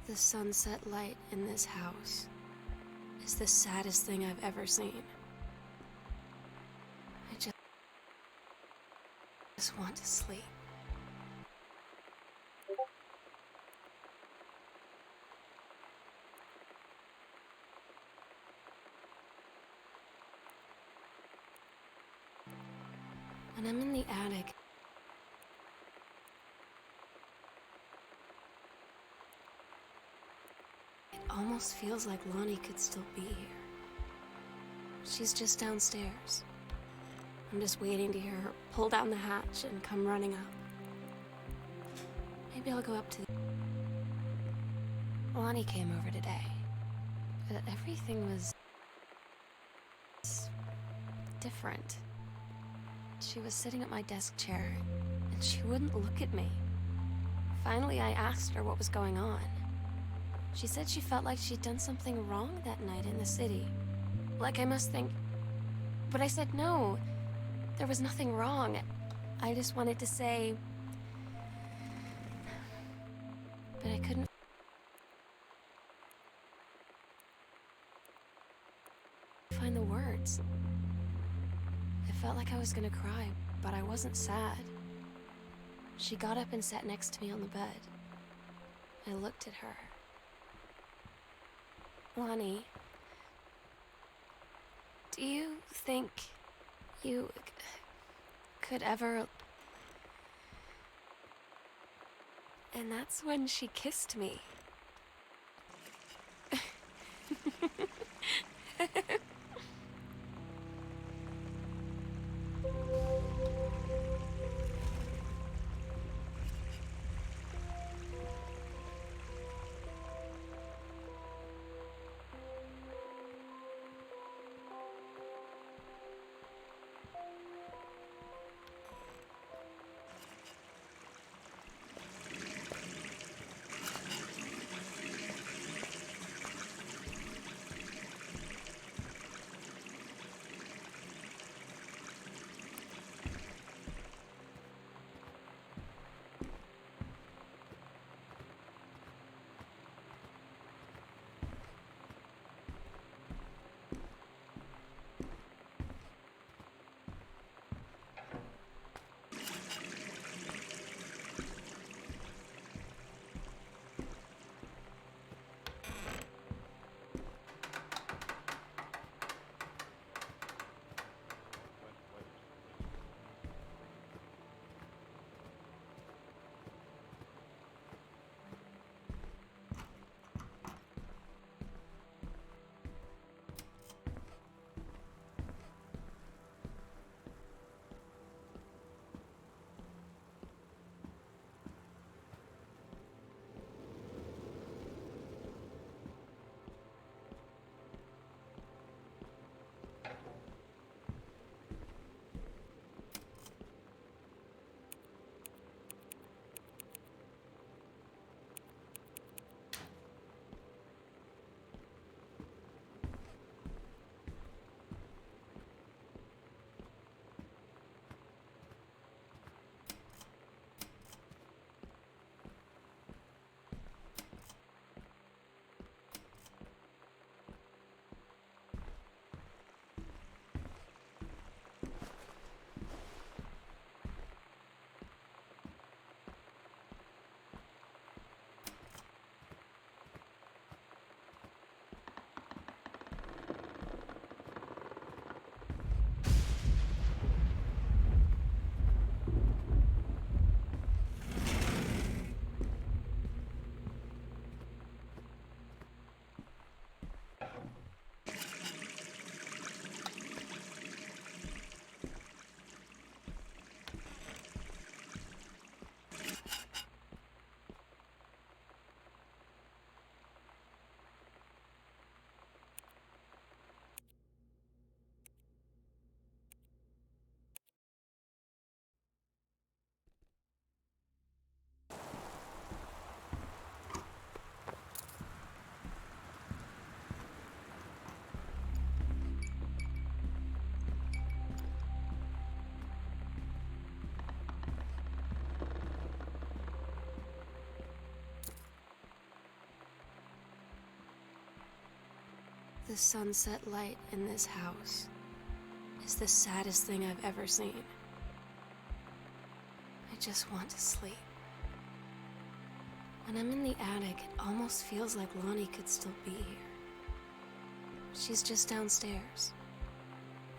The sunset light in this house is the saddest thing I've ever seen. I just want to sleep. When I'm in the attic, it almost feels like Lonnie could still be here. She's just downstairs. I'm just waiting to hear her pull down the hatch and come running up. Maybe I'll go up to Lonnie came over today, but everything was different. She was sitting at my desk chair, and she wouldn't look at me. Finally, I asked her what was going on. She said she felt like she'd done something wrong that night in the city. Like I must think... But I said no, there was nothing wrong. I just wanted to say... But I couldn't find the words. I felt like I was gonna cry, but I wasn't sad. She got up and sat next to me on the bed. I looked at her. Lonnie, do you think you could ever... And that's when she kissed me. The sunset light in this house is the saddest thing I've ever seen. I just want to sleep. When I'm in the attic, it almost feels like Lonnie could still be here. She's just downstairs.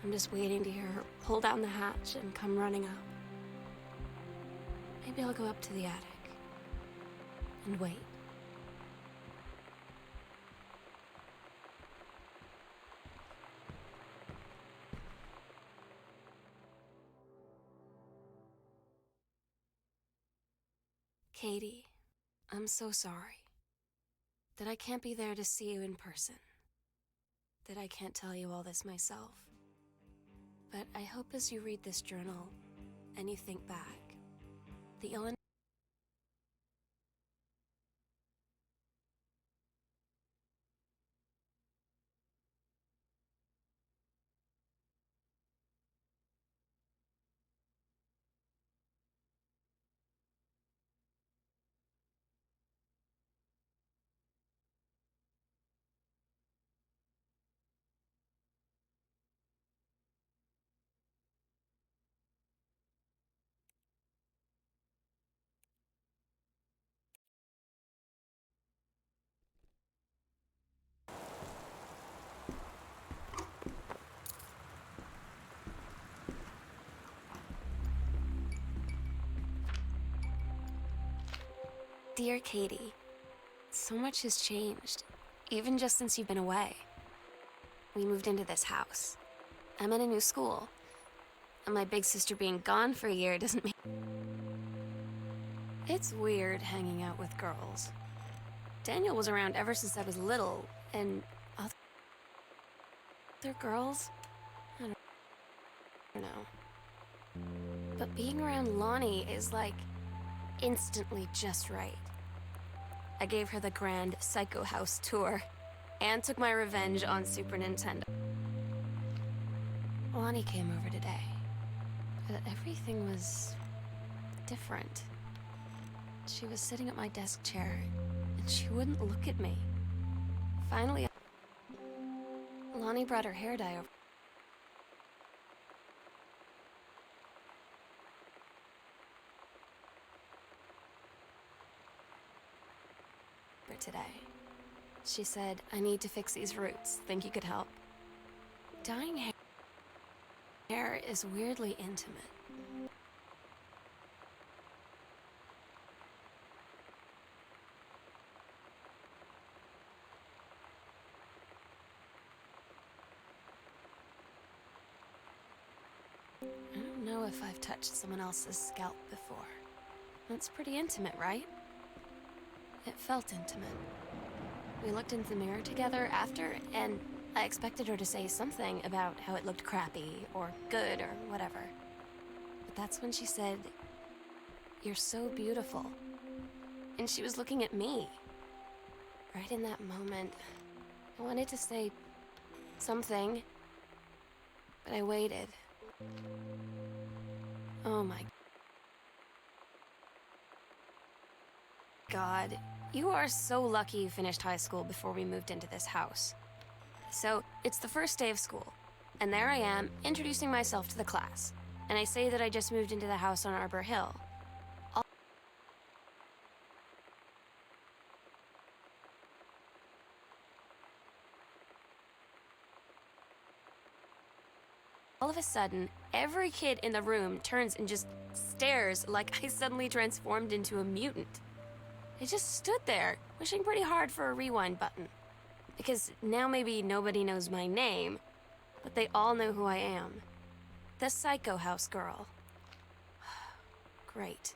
I'm just waiting to hear her pull down the hatch and come running up. Maybe I'll go up to the attic and wait. Katie, I'm so sorry that I can't be there to see you in person, that I can't tell you all this myself. But I hope as you read this journal and you think back, that you'll Dear Katie, so much has changed, even just since you've been away. We moved into this house. I'm in a new school. And my big sister being gone for a year doesn't make... It's weird hanging out with girls. Daniel was around ever since I was little, and other girls? I don't know. But being around Lonnie is like instantly just right. I gave her the grand Psycho House tour and took my revenge on Super Nintendo. Lonnie came over today, but everything was different. She was sitting at my desk chair, and she wouldn't look at me. Finally, Lonnie brought her hair dye over today. She said, I need to fix these roots. Think you could help? Dyeing hair is weirdly intimate. I don't know if I've touched someone else's scalp before. That's pretty intimate, right? It felt intimate. We looked into the mirror together after, and I expected her to say something about how it looked crappy or good or whatever. But that's when she said, "You're so beautiful." And she was looking at me. Right in that moment, I wanted to say something, but I waited. Oh my God, you are so lucky you finished high school before we moved into this house. So, it's the first day of school, and there I am, introducing myself to the class. And I say that I just moved into the house on Arbor Hill. All of a sudden, every kid in the room turns and just stares like I suddenly transformed into a mutant. I just stood there, wishing pretty hard for a rewind button. Because now maybe nobody knows my name, but they all know who I am. The Psycho House girl. Great.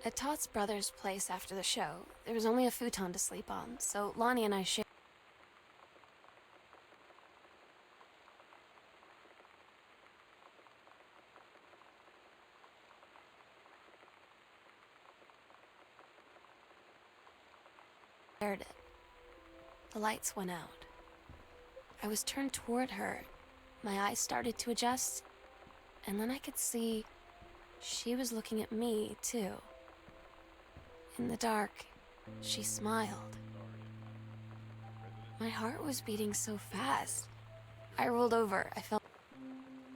At Todd's brother's place after the show, there was only a futon to sleep on, so Lonnie and I shared it. The lights went out. I was turned toward her. My eyes started to adjust, and then I could see she was looking at me, too. In the dark, she smiled. My heart was beating so fast. I rolled over. I felt...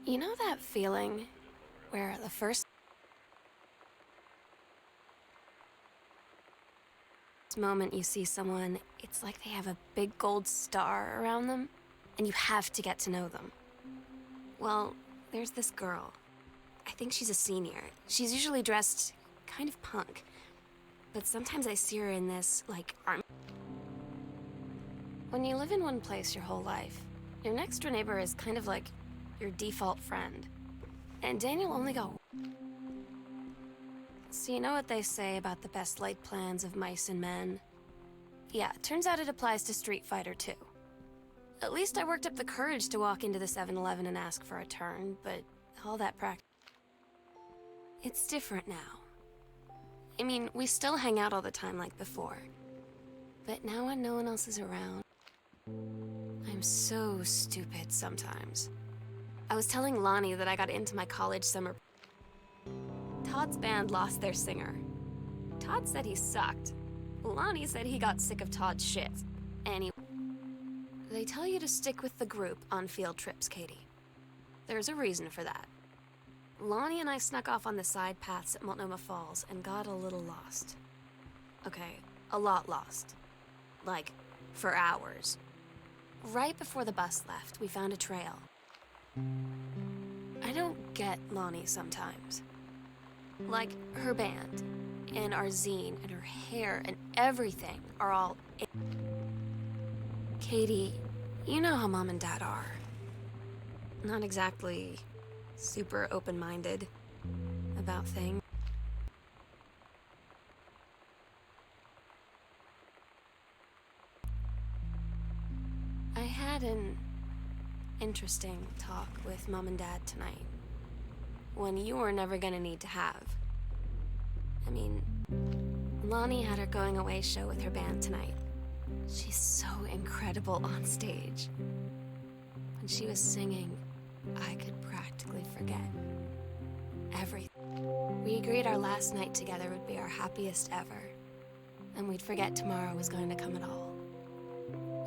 You know that feeling where the first moment you see someone, it's like they have a big gold star around them, and you have to get to know them? Well, there's this girl. I think she's a senior. She's usually dressed kind of punk, but sometimes I see her in this, like, army. When you live in one place your whole life, your next door neighbor is kind of like your default friend. And Daniel only got... So you know what they say about the best laid plans of mice and men? Yeah, turns out it applies to Street Fighter too. At least I worked up the courage to walk into the 7-Eleven and ask for a turn, but all that practice... It's different now. I mean, we still hang out all the time like before. But now when no one else is around, I'm so stupid sometimes. I was telling Lonnie that I got into my college summer... Todd's band lost their singer. Todd said he sucked. Lonnie said he got sick of Todd's shit. Anyway, they tell you to stick with the group on field trips, Katie. There's a reason for that. Lonnie and I snuck off on the side paths at Multnomah Falls and got a little lost. Okay, a lot lost. Like, for hours. Right before the bus left, we found a trail. I don't get Lonnie sometimes. Like, her band, and our zine, and her hair, and everything are all... Katie, you know how Mom and Dad are. Not exactly super open-minded about things. I had an interesting talk with Mom and Dad tonight. One you were never gonna need to have. I mean, Lonnie had her going away show with her band tonight. She's so incredible on stage. When she was singing, I could practically forget everything. We agreed our last night together would be our happiest ever, and we'd forget tomorrow was going to come at all.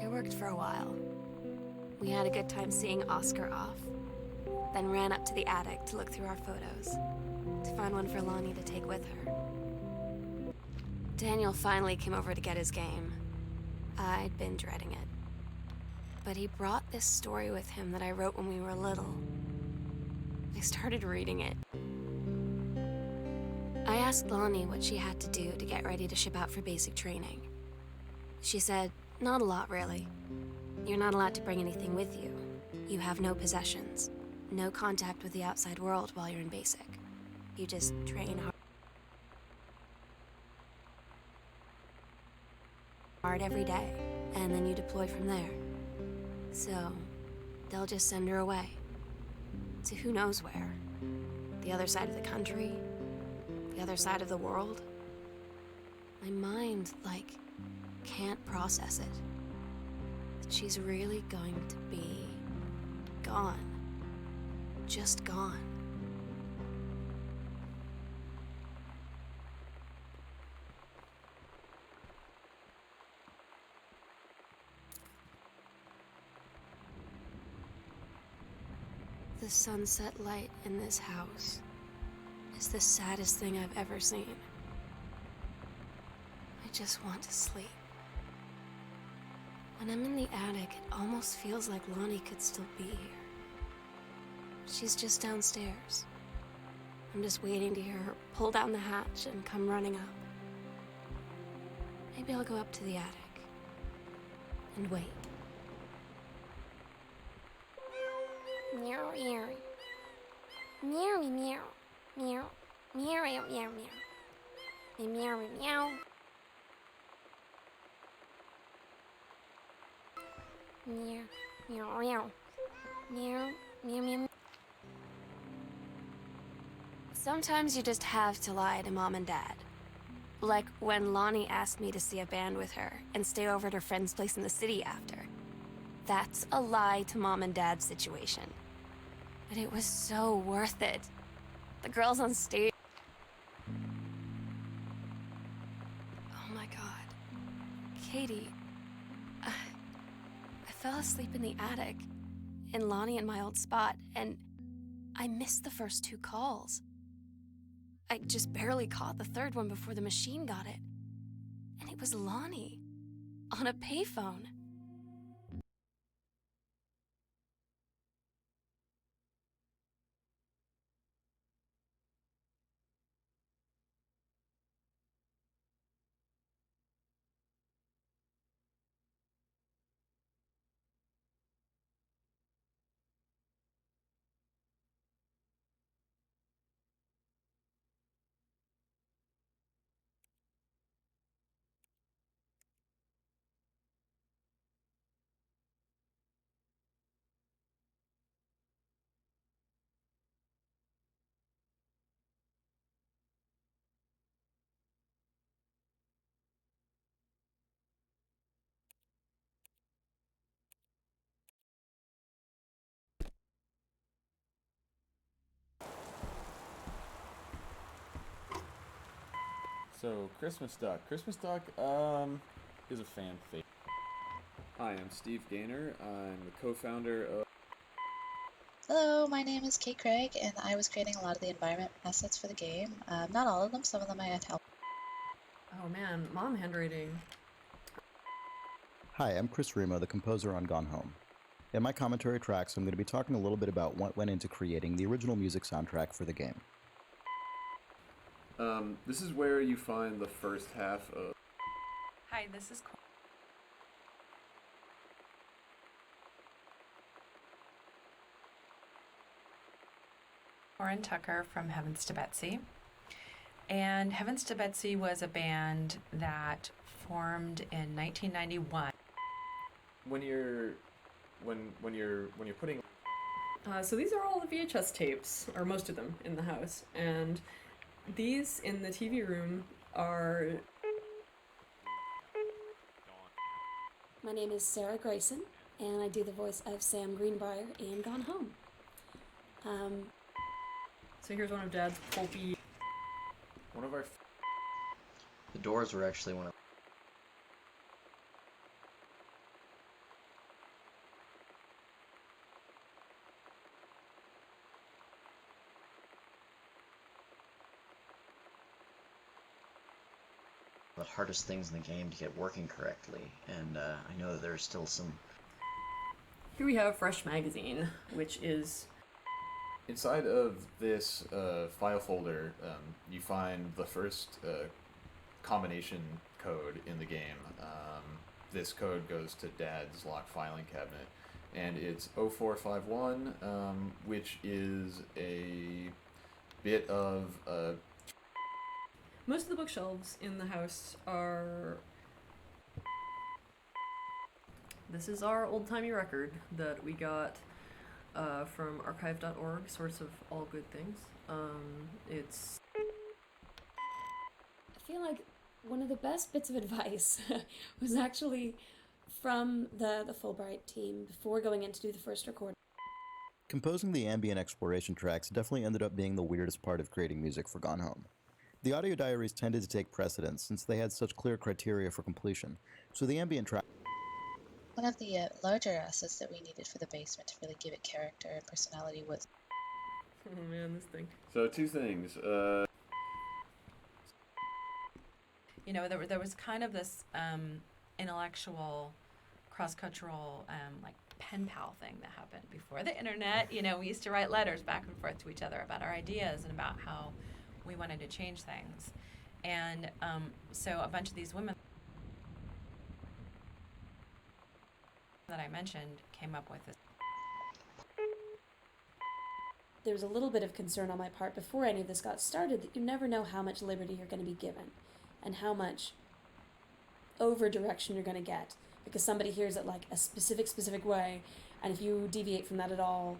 It worked for a while. We had a good time seeing Oscar off, then ran up to the attic to look through our photos, to find one for Lonnie to take with her. Daniel finally came over to get his game. I'd been dreading it. But he brought this story with him that I wrote when we were little. I started reading it. I asked Lonnie what she had to do to get ready to ship out for basic training. She said, not a lot, really. You're not allowed to bring anything with you. You have no possessions, no contact with the outside world while you're in basic. You just train hard every day, and then you deploy from there. So, they'll just send her away. To who knows where. The other side of the country, the other side of the world. My mind, like, can't process it. That she's really going to be gone. Just gone. The sunset light in this house is the saddest thing I've ever seen. I just want to sleep. When I'm in the attic, it almost feels like Lonnie could still be here. She's just downstairs. I'm just waiting to hear her pull down the hatch and come running up. Maybe I'll go up to the attic and wait. Meow, meow. Meow, meow. Meow, meow, meow, meow. Meow, meow. Meow, meow, meow. Meow, meow, meow. Sometimes you just have to lie to Mom and Dad. Like when Lonnie asked me to see a band with her and stay over at her friend's place in the city after. That's a lie to Mom and Dad's situation. But it was so worth it. The girls on stage. Oh my god. Katie. I fell asleep in the attic, in Lonnie and my old spot, and I missed the first 2 calls. I just barely caught the third one before the machine got it. And it was Lonnie, on a payphone. So, Christmas Duck. Christmas Duck, is a fan favorite. Hi, I'm Steve Gaynor. I'm the co-founder of... Hello, my name is Kate Craig, and I was creating a lot of the environment assets for the game. Not all of them, some of them I had help. Oh man, mom handwriting. Hi, I'm Chris Remo, the composer on Gone Home. In my commentary tracks, I'm going to be talking a little bit about what went into creating the original music soundtrack for the game. This is where you find the first half of... Hi, this is Corin Tucker from Heavens to Betsy. And Heavens to Betsy was a band that formed in 1991. When you're putting... So these are all the VHS tapes, or most of them, in the house. And these in the TV room are... My name is Sarah Grayson, and I do the voice of Sam Greenbrier in Gone Home. So here's one of Dad's pulpy... One of our... The Doors were actually one of the hardest things in the game to get working correctly, and I know that there's still some... Here we have Fresh Magazine, which is... Inside of this file folder, you find the first combination code in the game. This code goes to Dad's lock filing cabinet, and it's 0451, which is a bit of Most of the bookshelves in the house are... This is our old-timey record that we got from archive.org, source of all good things. It's... I feel like one of the best bits of advice was actually from the Fulbright team before going in to do the first recording. Composing the ambient exploration tracks definitely ended up being the weirdest part of creating music for Gone Home. The audio diaries tended to take precedence since they had such clear criteria for completion, so the ambient track... One of the larger assets that we needed for the basement to really give it character and personality was... Oh man, this thing. So 2 things. You know, there was kind of this intellectual, cross-cultural, like pen pal thing that happened before the internet. You know, we used to write letters back and forth to each other about our ideas and about how we wanted to change things. And so a bunch of these women that I mentioned came up with this. there was a little bit of concern on my part before any of this got started that you never know how much liberty you're going to be given and how much over direction you're going to get, because somebody hears it like a specific way, and if you deviate from that at all,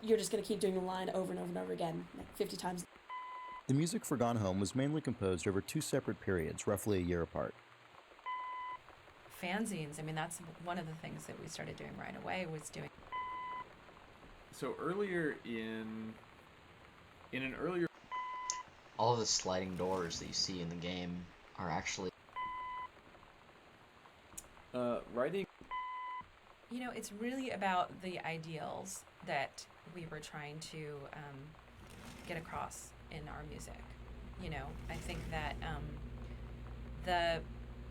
you're just going to keep doing the line over and over and over again, like 50 times. The music for Gone Home was mainly composed over 2 separate periods, roughly a year apart. Fanzines, I mean, that's one of the things that we started doing right away, was doing. So earlier in an earlier All of the sliding doors that you see in the game are actually writing. You know, it's really about the ideals that we were trying to get across in our music. You know, I think that the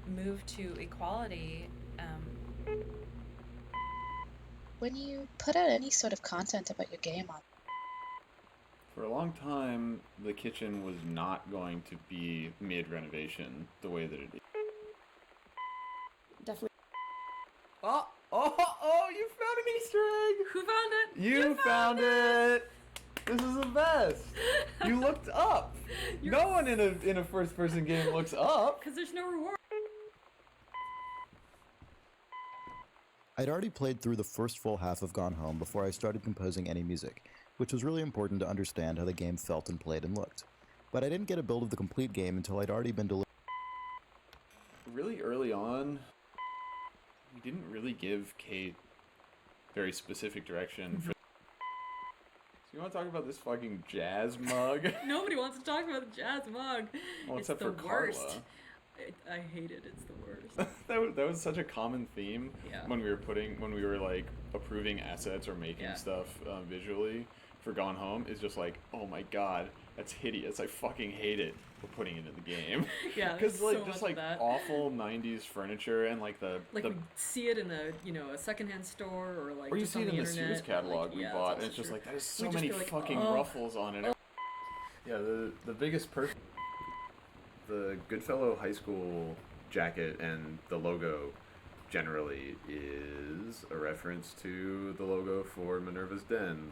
move to equality. When you put out any sort of content about your game on, For a long time, the kitchen was not going to be mid-renovation the way that it is. Definitely. Oh, you found an Easter egg! Who found it? You found it! This is the best! You looked up! No one in a first-person game looks up! Because there's no reward. I'd already played through the first full half of Gone Home before I started composing any music, which was really important to understand how the game felt and played and looked. But I didn't get a build of the complete game until I'd already been delivered. Really early on, we didn't really give Kate very specific direction for. So you want to talk about this fucking jazz mug? Nobody wants to talk about the jazz mug. Well, It's except the for worst. Carla. I hate it. It's the worst. that was such a common theme Yeah. when we were like approving assets or making Yeah. stuff visually for Gone Home. Is just like, oh my god, that's hideous. I fucking hate it. We're putting it in the game. Yeah, Because there's like so just much like of that. awful '90s furniture and like the Like we see it in a secondhand store or like or you just see on it the in the internet. Sears catalog like, we yeah, bought, that's and it's just true. like there's We so just many feel like, fucking oh. ruffles on it. Yeah, the biggest the Goodfellow High School jacket and the logo generally is a reference to the logo for Minerva's Den.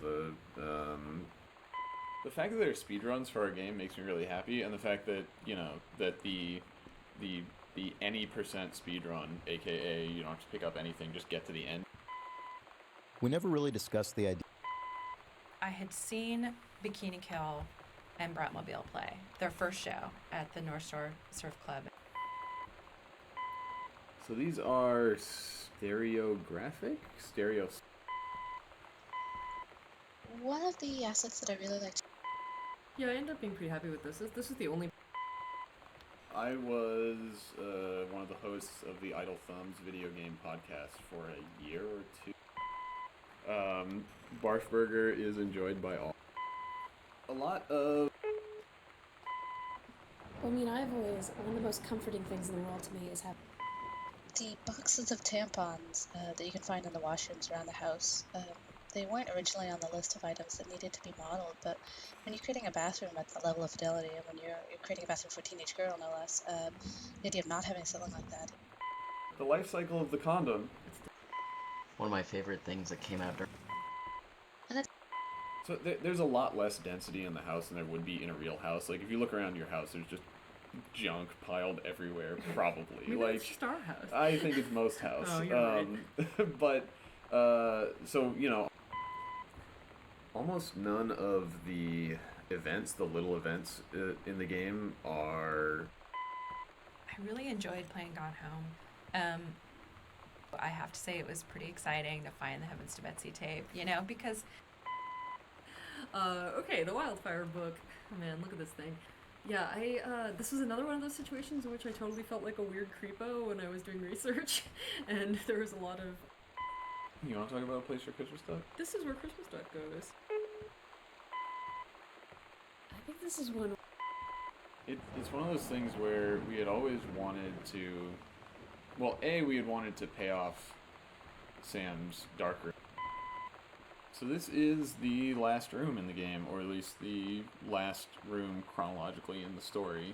The fact that there are speedruns for our game makes me really happy, and the fact that that the any percent speedrun, aka you don't have to pick up anything, just get to the end. We never really discussed the idea. I had seen Bikini Kill and Bratmobile play their first show at the North Shore Surf Club. So these are stereographic? one of the assets that I really liked. Yeah, I ended up being pretty happy with this. This is the only. I was one of the hosts of the Idle Thumbs video game podcast for a year or two. Barf Burger is enjoyed by all. A lot of... I mean, I've always, one of the most comforting things in the world to me is having The boxes of tampons that you can find in the washrooms around the house, they weren't originally on the list of items that needed to be modeled, but when you're creating a bathroom at that level of fidelity, and when you're creating a bathroom for a teenage girl, no less, the idea of not having something like that. The life cycle of the condom. one of my favorite things that came out during. So there's a lot less density in the house than there would be in a real house. Like, if you look around your house, there's just junk piled everywhere, probably. Maybe like, it's just our house. I think it's most house. Oh, you're right. But, so, almost none of the events, the little events in the game are... I really enjoyed playing Gone Home. I have to say it was pretty exciting to find the Heavens to Betsy tape, because... Okay, the Wildfire book. Oh, man, look at this thing. Yeah, this was another one of those situations in which I totally felt like a weird creepo when I was doing research, and there was a lot of... You want to talk about a place for Christmas stuff? This is where Christmas stuff goes. I think this is one. It's one of those things where we had always wanted to... Well, we had wanted to pay off Sam's dark room. So this is the last room in the game, or at least the last room chronologically in the story.